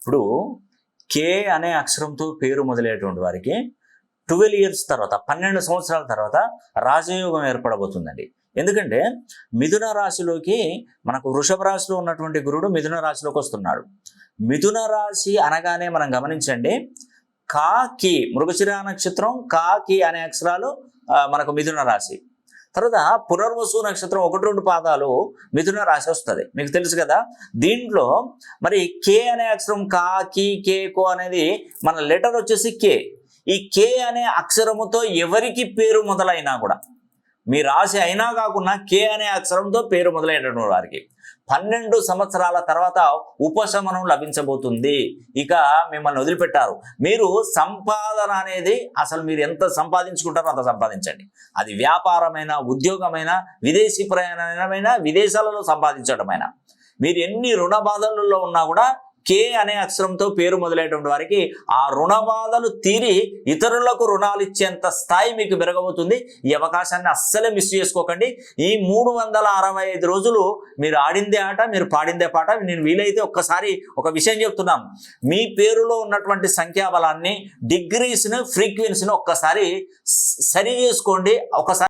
ఇప్పుడు కే అనే అక్షరంతో పేరు మొదలయ్యేటువంటి వారికి 12 ఇయర్స్ తర్వాత 12 సంవత్సరాల తర్వాత రాజయోగం ఏర్పడబోతుందండి. ఎందుకంటే మిథున రాశిలోకి మనకు వృషభ రాశిలో ఉన్నటువంటి గురుడు మిథున రాశిలోకి వస్తున్నాడు. మిథున రాశి అనగానే మనం గమనించండి, కాకి మృగశిర నక్షత్రం కాకి అనే అక్షరాలు మనకు మిథున రాశి. తర్వాత పునర్వసు నక్షత్రం 1-2 పాదాలు మిథున రాశి వస్తుంది, మీకు తెలుసు కదా. దీంట్లో మరి కే అనే అక్షరం కా కీ కే కో అనేది మన లెటర్ వచ్చేసి కే. ఈ కే అనే అక్షరముతో ఎవరికి పేరు మొదలైనా కూడా, మీ రాశి అయినా కాకుండా కే అనే అక్షరంతో పేరు మొదలైనటువంటి వారికి 12 సంవత్సరాల తర్వాత ఉపశమనం లభించబోతుంది. ఇక మిమ్మల్ని వదిలిపెట్టారు. మీరు సంపాదన అనేది అసలు మీరు ఎంత సంపాదించుకుంటారో అంత సంపాదించండి. అది వ్యాపారమైనా, ఉద్యోగమైనా, విదేశీ ప్రయాణమైనా, విదేశాలలో సంపాదించడమైనా, మీరు ఎన్ని రుణ బాధలలో ఉన్నా కూడా కే అనే అక్షరంతో పేరు మొదలైనటువంటి వారికి ఆ రుణ బాధలు తీరి ఇతరులకు రుణాలు ఇచ్చేంత స్థాయి మీకు పెరగబోతుంది. ఈ అవకాశాన్ని అస్సలే మిస్ చేసుకోకండి. ఈ 365 రోజులు మీరు ఆడిందే ఆట, మీరు పాడిందే పాట. నేను వీలైతే ఒక్కసారి ఒక విషయం చెప్తున్నాను, మీ పేరులో ఉన్నటువంటి సంఖ్యాబలాన్ని, డిగ్రీస్ను, ఫ్రీక్వెన్సీని ఒక్కసారి సరి చేసుకోండి. ఒకసారి